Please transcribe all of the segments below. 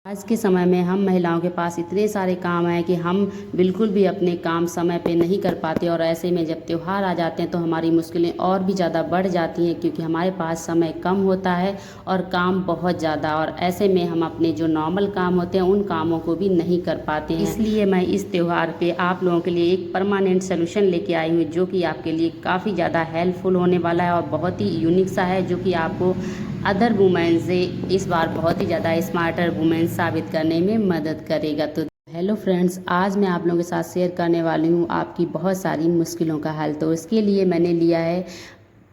आज के समय में हम महिलाओं के पास इतने सारे काम हैं कि हम बिल्कुल भी अपने काम समय पे नहीं कर पाते और ऐसे में जब त्योहार आ जाते हैं तो हमारी मुश्किलें और भी ज़्यादा बढ़ जाती हैं क्योंकि हमारे पास समय कम होता है और काम बहुत ज़्यादा। और ऐसे में हम अपने जो नॉर्मल काम होते हैं उन कामों को भी नहीं कर पाते हैं। इसलिए मैं इस त्यौहार पे आप लोगों के लिए एक परमानेंट सोल्यूशन लेके आई हूँ जो कि आपके लिए काफ़ी ज़्यादा हेल्पफुल होने वाला है और बहुत ही यूनिक सा है जो कि आपको अदर वुमेन से इस बार बहुत ही ज़्यादा स्मार्टर वुमेन साबित करने में मदद करेगा। तो हेलो फ्रेंड्स, आज मैं आप लोगों के साथ शेयर करने वाली हूँ आपकी बहुत सारी मुश्किलों का हल। तो इसके लिए मैंने लिया है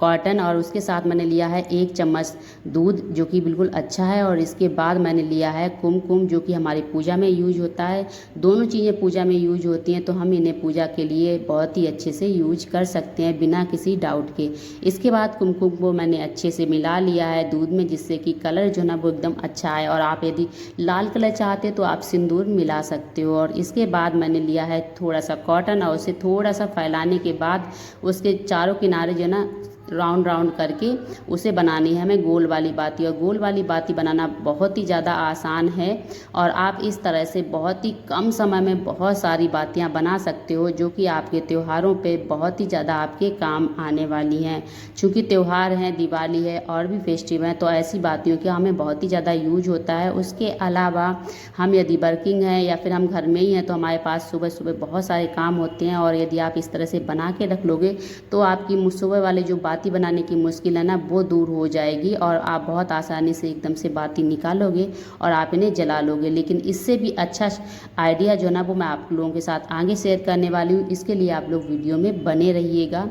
कॉटन और उसके साथ मैंने लिया है 1 चम्मच दूध जो कि बिल्कुल अच्छा है। और इसके बाद मैंने लिया है कुमकुम जो कि हमारी पूजा में यूज होता है। दोनों चीज़ें पूजा में यूज होती हैं तो हम इन्हें पूजा के लिए बहुत ही अच्छे से यूज कर सकते हैं बिना किसी डाउट के। इसके बाद कुमकुम को मैंने अच्छे से मिला लिया है दूध में जिससे कि कलर जो ना वो एकदम अच्छा आए। और आप यदि लाल कलर चाहते तो आप सिंदूर मिला सकते हो। और इसके बाद मैंने लिया है थोड़ा सा कॉटन और उसे थोड़ा सा फैलाने के बाद उसके चारों किनारे जो ना राउंड राउंड करके उसे बनानी है हमें गोल वाली बाती। और गोल वाली बाती बनाना बहुत ही ज़्यादा आसान है और आप इस तरह से बहुत ही कम समय में बहुत सारी बातियां बना सकते हो जो कि आपके त्योहारों पे बहुत ही ज़्यादा आपके काम आने वाली हैं। चूँकि त्यौहार हैं, दिवाली है और भी फेस्टिव हैं तो ऐसी बातियों का हमें बहुत ही ज़्यादा यूज होता है। उसके अलावा हम यदि वर्किंग हैं या फिर हम घर में ही हैं तो हमारे पास सुबह सुबह बहुत सारे काम होते हैं और यदि आप इस तरह से बना के रख लोगे तो आपकी सुबह वाले जो बाती बनाने की मुश्किल है ना वो दूर हो जाएगी और आप बहुत आसानी से एकदम से बाती निकालोगे और आप इन्हें जला लोगे। लेकिन इससे भी अच्छा आइडिया जो ना वो मैं आप लोगों के साथ आगे शेयर करने वाली हूँ। इसके लिए आप लोग वीडियो में बने रहिएगा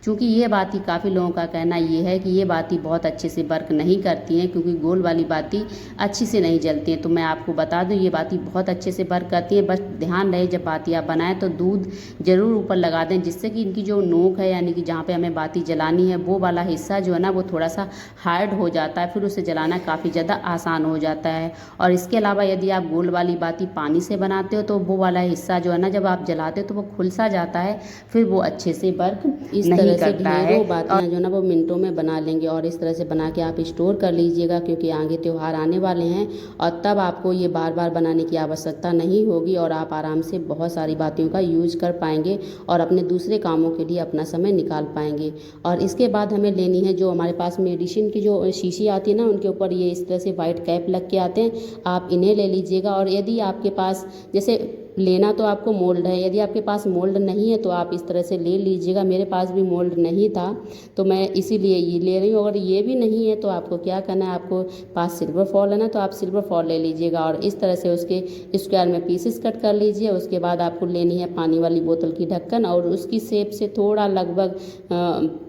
क्योंकि ये बाती काफ़ी लोगों का कहना ये है कि ये बाती बहुत अच्छे से वर्क नहीं करती हैं क्योंकि गोल वाली बाती अच्छी से नहीं जलती हैं। तो मैं आपको बता दूँ ये बाती बहुत अच्छे से वर्क करती है। बस ध्यान रहे जब बाती आप बनाएं तो दूध ज़रूर ऊपर लगा दें जिससे कि इनकी जो नोक है यानी कि जहाँ पे हमें बाती जलानी है वो वाला हिस्सा जो है ना वो थोड़ा सा हार्ड हो जाता है, फिर उसे जलाना काफ़ी ज़्यादा आसान हो जाता है। और इसके अलावा यदि आप गोल वाली बाती पानी से बनाते हो तो वो वाला हिस्सा जो है ना जब आप जलाते हो तो वो खुल सा जाता है, फिर वो अच्छे से वर्क इस तरह से ढेरों बातियाँ जो ना वो मिनटों में बना लेंगे। और इस तरह से बना के आप स्टोर कर लीजिएगा क्योंकि आगे त्यौहार आने वाले हैं और तब आपको ये बार बार बनाने की आवश्यकता नहीं होगी और आप आराम से बहुत सारी बातियों का यूज कर पाएंगे और अपने दूसरे कामों के लिए अपना समय निकाल पाएंगे। और इसके बाद हमें लेनी है जो हमारे पास मेडिसिन की जो शीशी आती है ना उनके ऊपर ये इस तरह से वाइट कैप लग के आते हैं, आप इन्हें ले लीजिएगा। और यदि आपके पास जैसे लेना तो आपको मोल्ड है, यदि आपके पास मोल्ड नहीं है तो आप इस तरह से ले लीजिएगा। मेरे पास भी मोल्ड नहीं था तो मैं इसीलिए ये ले रही हूँ। अगर ये भी नहीं है तो आपको क्या करना है, आपको पास सिल्वर फॉल है ना तो आप सिल्वर फॉल ले लीजिएगा और इस तरह से उसके स्क्वायर में पीसेस कट कर लीजिए। उसके बाद आपको लेनी है पानी वाली बोतल की ढक्कन और उसकी शेप से थोड़ा लगभग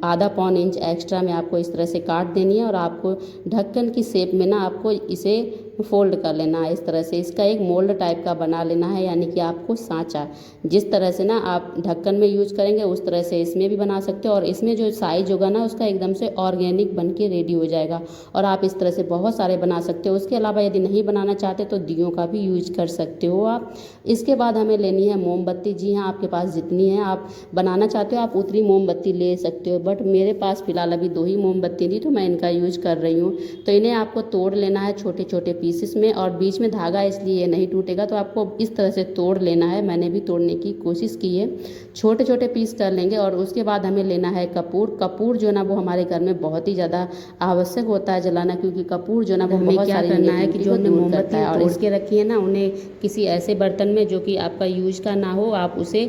आधा पौन इंच एक्स्ट्रा में आपको इस तरह से काट देनी है और आपको ढक्कन की शेप में ना आपको इसे फोल्ड कर लेना है। इस तरह से इसका एक मोल्ड टाइप का बना लेना है यानी कि आपको सांचा जिस तरह से ना आप ढक्कन में यूज करेंगे उस तरह से इसमें भी बना सकते हो। और इसमें जो साइज होगा ना उसका एकदम से ऑर्गेनिक बन के रेडी हो जाएगा और आप इस तरह से बहुत सारे बना सकते हो। उसके अलावा यदि नहीं बनाना चाहते तो दियों का भी यूज कर सकते हो आप। इसके बाद हमें लेनी है मोमबत्ती। जी हाँ, आपके पास जितनी है आप बनाना चाहते हो आप उतनी मोमबत्ती ले सकते हो, बट मेरे पास फिलहाल अभी 2 ही मोमबत्ती थी तो मैं इनका यूज कर रही हूँ। तो इन्हें आपको तोड़ लेना है छोटे छोटे पीसेस में और बीच में धागा इसलिए नहीं टूटेगा तो आपको इस तरह से तोड़ लेना है। मैंने भी तोड़ने की कोशिश की है, छोटे छोटे पीस कर लेंगे। और उसके बाद हमें लेना है कपूर। कपूर जो ना वो हमारे घर में बहुत ही ज़्यादा आवश्यक होता है जलाना क्योंकि कपूर जो ना वो बहुत क्या करना है कि जो हमने मोमबत्ती और इसके रखी है ना उन्हें किसी ऐसे बर्तन में जो कि आपका यूज का ना हो आप उसे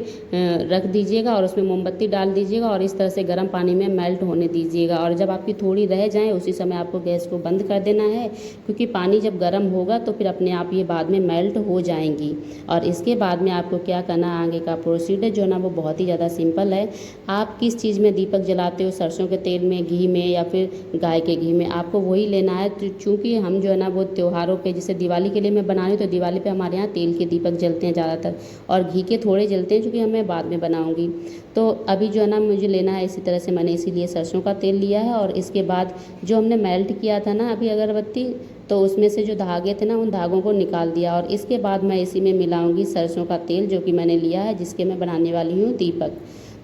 रख दीजिएगा और उसमें मोमबत्ती डाल दीजिएगा और इस तरह से गर्म पानी में मेल्ट होने दीजिएगा। और जब आपकी थोड़ी रह जाए उसी समय आपको गैस को बंद कर देना है क्योंकि पानी जब गर्म होगा तो फिर अपने आप ये बाद में मेल्ट हो जाएंगी। और इसके बाद में आपको क्या करना है, आगे का प्रोसीजर जो ना वो बहुत ही ज़्यादा सिंपल है। आप किस चीज़ में दीपक जलाते हो, सरसों के तेल में, घी में या फिर गाय के घी में, आपको वही लेना है। तो चूँकि हम जो है ना वो त्योहारों पे जैसे दिवाली के लिए मैं बना रही हूँ तो दिवाली पे हमारे यहाँ तेल के दीपक जलते हैं ज़्यादातर और घी के थोड़े जलते हैं क्योंकि मैं बाद में बनाऊँगी। तो अभी जो है ना मुझे लेना है इसी तरह से मैंने इसीलिए सरसों का तेल लिया है। और इसके बाद जो हमने मेल्ट किया था ना अभी अगरबत्ती तो उसमें से जो धागे थे ना उन धागों को निकाल दिया और इसके बाद मैं इसी में मिलाऊंगी सरसों का तेल जो कि मैंने लिया है जिसके मैं बनाने वाली हूँ दीपक।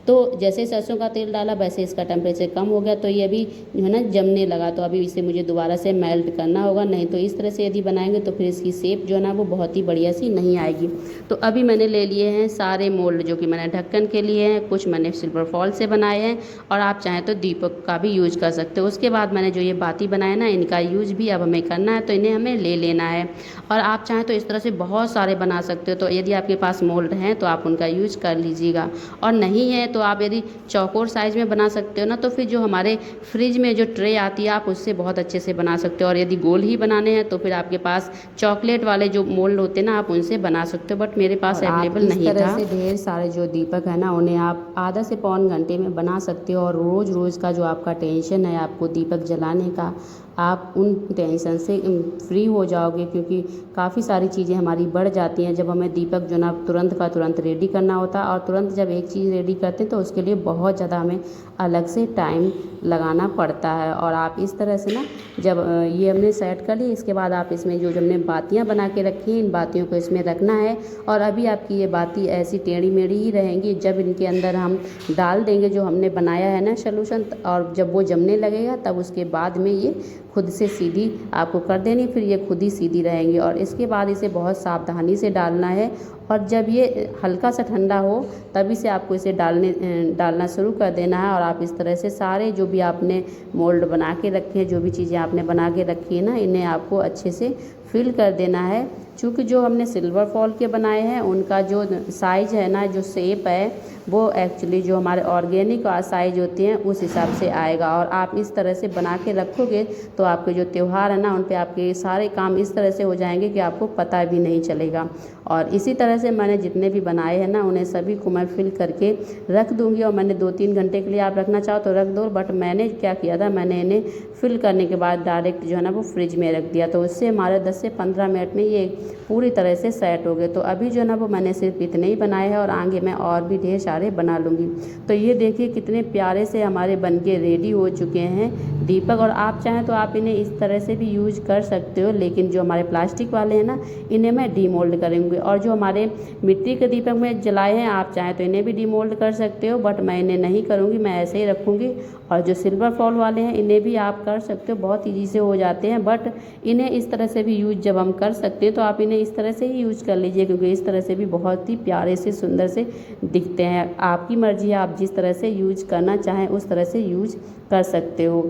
तो जैसे सरसों का तेल डाला वैसे इसका टेम्परेचर कम हो गया, तो ये अभी जो है ना जमने लगा। तो अभी इसे मुझे दोबारा से मेल्ट करना होगा, नहीं तो इस तरह से यदि बनाएंगे तो फिर इसकी शेप जो है ना वो बहुत ही बढ़िया सी नहीं आएगी। तो अभी मैंने ले लिए हैं सारे मोल्ड जो कि मैंने ढक्कन के लिए हैं, कुछ मैंने सिल्वर फॉल से बनाए हैं और आप चाहें तो दीपक का भी यूज कर सकते हो। उसके बाद मैंने जो ये बाती बनाए ना, इनका यूज भी अब हमें करना है, तो इन्हें हमें ले लेना है। और आप चाहें तो इस तरह से बहुत सारे बना सकते हो। तो यदि आपके पास मोल्ड हैं तो आप उनका यूज कर लीजिएगा, और नहीं है तो आप यदि चौकोर साइज़ में बना सकते हो ना, तो फिर जो हमारे फ्रिज में जो ट्रे आती है आप उससे बहुत अच्छे से बना सकते हो। और यदि गोल ही बनाने हैं तो फिर आपके पास चॉकलेट वाले जो मोल्ड होते हैं ना, आप उनसे बना सकते हो, बट मेरे पास अवेलेबल नहीं था। इस तरह से ढेर सारे जो दीपक है ना, उन्हें आप आधा से पौन घंटे में बना सकते हो। और रोज़ रोज़ का जो आपका टेंशन है आपको दीपक जलाने का, आप उन टेंशन से फ्री हो जाओगे, क्योंकि काफ़ी सारी चीज़ें हमारी बढ़ जाती हैं जब हमें दीपक जो ना तुरंत का तुरंत रेडी करना होता है। और तुरंत जब एक चीज़ रेडी करते हैं तो उसके लिए बहुत ज़्यादा हमें अलग से टाइम लगाना पड़ता है। और आप इस तरह से ना जब ये हमने सेट कर ली, इसके बाद आप इसमें जो हमने बातियाँ बना के रखी हैं, इन बातियों को इसमें रखना है। और अभी आपकी ये बाती ऐसी टेढ़ी मेढ़ी ही रहेंगी। जब इनके अंदर हम डाल देंगे जो हमने बनाया है ना सॉल्यूशन, और जब वो जमने लगेगा तब उसके बाद में ये खुद से सीधी आपको कर देनी, फिर ये खुद ही सीधी रहेंगी। और इसके बाद इसे बहुत सावधानी से डालना है, और जब ये हल्का सा ठंडा हो तभी से आपको इसे डालना शुरू कर देना है। और आप इस तरह से सारे जो भी आपने मोल्ड बना के रखे हैं, जो भी चीज़ें आपने बना के रखी है ना, इन्हें आपको अच्छे से फिल कर देना है। चूँकि जो हमने सिल्वर फॉल के बनाए हैं उनका जो साइज़ है ना, जो शेप है, वो एक्चुअली जो हमारे ऑर्गेनिक साइज होती हैं उस हिसाब से आएगा। और आप इस तरह से बना के रखोगे तो आपके जो त्यौहार है ना, उन पे आपके सारे काम इस तरह से हो जाएंगे कि आपको पता भी नहीं चलेगा। और इसी तरह से मैंने जितने भी बनाए हैं ना, उन्हें सभी को मैं फिल करके रख दूँगी। और मैंने 2-3 घंटे के लिए आप रखना चाहो तो रख दो, बट मैंने क्या किया था, मैंने इन्हें फिल करने के बाद डायरेक्ट जो है ना वो फ्रिज में रख दिया, तो उससे हमारे 10 से 15 मिनट में ये पूरी तरह से सेट हो गए। तो अभी जो है ना वो मैंने सिर्फ इतने ही बनाए हैं, और आगे मैं और भी ढेर सारे बना लूँगी। तो ये देखिए कितने प्यारे से हमारे बनके रेडी हो चुके हैं दीपक। और आप चाहें तो आप इन्हें इस तरह से भी यूज कर सकते हो, लेकिन जो हमारे प्लास्टिक वाले हैं ना, इन्हें मैं डीमोल्ड करूँगी। और जो हमारे मिट्टी के दीपक में जलाए हैं, आप चाहें तो इन्हें भी डीमोल्ड कर सकते हो, बट मैं इन्हें नहीं करूँगी, मैं ऐसे ही रखूँगी। और जो सिल्वर फॉल वाले हैं इन्हें भी आप कर सकते हो, बहुत ईजी से हो जाते हैं, बट इन्हें इस तरह से भी यूज जब हम कर सकते हैं तो आप इन्हें इस तरह से ही यूज कर लीजिए, क्योंकि इस तरह से भी बहुत ही प्यारे से सुंदर से दिखते हैं। आपकी मर्जी है, आप जिस तरह से यूज करना चाहें उस तरह से यूज कर सकते हो।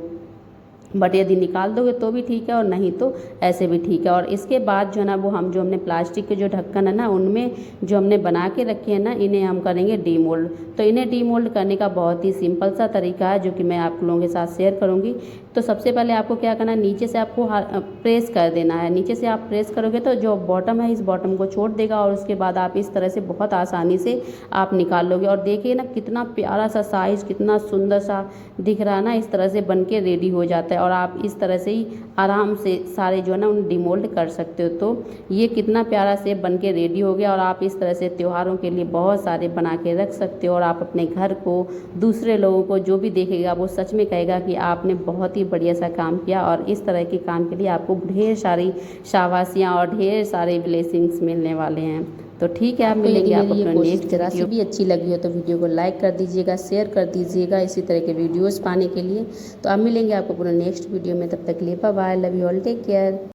बट यदि निकाल दोगे तो भी ठीक है, और नहीं तो ऐसे भी ठीक है। और इसके बाद जो है ना वो जो हमने प्लास्टिक के जो ढक्कन है ना, उनमें जो हमने बना के रखे हैं ना, इन्हें हम करेंगे डीमोल्ड। तो इन्हें डीमोल्ड करने का बहुत ही सिंपल सा तरीका है जो कि मैं आप लोगों के साथ शेयर करूँगी। तो सबसे पहले आपको क्या करना है, नीचे से आपको प्रेस कर देना है। नीचे से आप प्रेस करोगे तो जो बॉटम है इस बॉटम को छोड़ देगा, और उसके बाद आप इस तरह से बहुत आसानी से आप निकाल लोगे। और देखिए ना कितना प्यारा सा साइज़, कितना सुंदर सा दिख रहा है ना, इस तरह से बन के रेडी हो जाता है। और आप इस तरह से ही आराम से सारे जो है ना उन्हें डिमोल्ड कर सकते हो। तो ये कितना प्यारा से बन के रेडी हो गया, और आप इस तरह से त्योहारों के लिए बहुत सारे बना के रख सकते हो। और आप अपने घर को, दूसरे लोगों को जो भी देखेगा वो सच में कहेगा कि आपने बहुत ही बढ़िया सा काम किया। और इस तरह के काम के लिए आपको ढेर सारी शाबाशियाँ और ढेर सारे ब्लेसिंग्स मिलने वाले हैं। तो ठीक है, आप मिलेंगे आप अपना नेक्स्ट। जरा सी भी अच्छी लगी हो तो वीडियो को लाइक कर दीजिएगा, शेयर कर दीजिएगा इसी तरह के वीडियोस पाने के लिए। तो आप मिलेंगे आपको पूरा नेक्स्ट वीडियो में, तब तक के लिए bye bye, love you all, take care.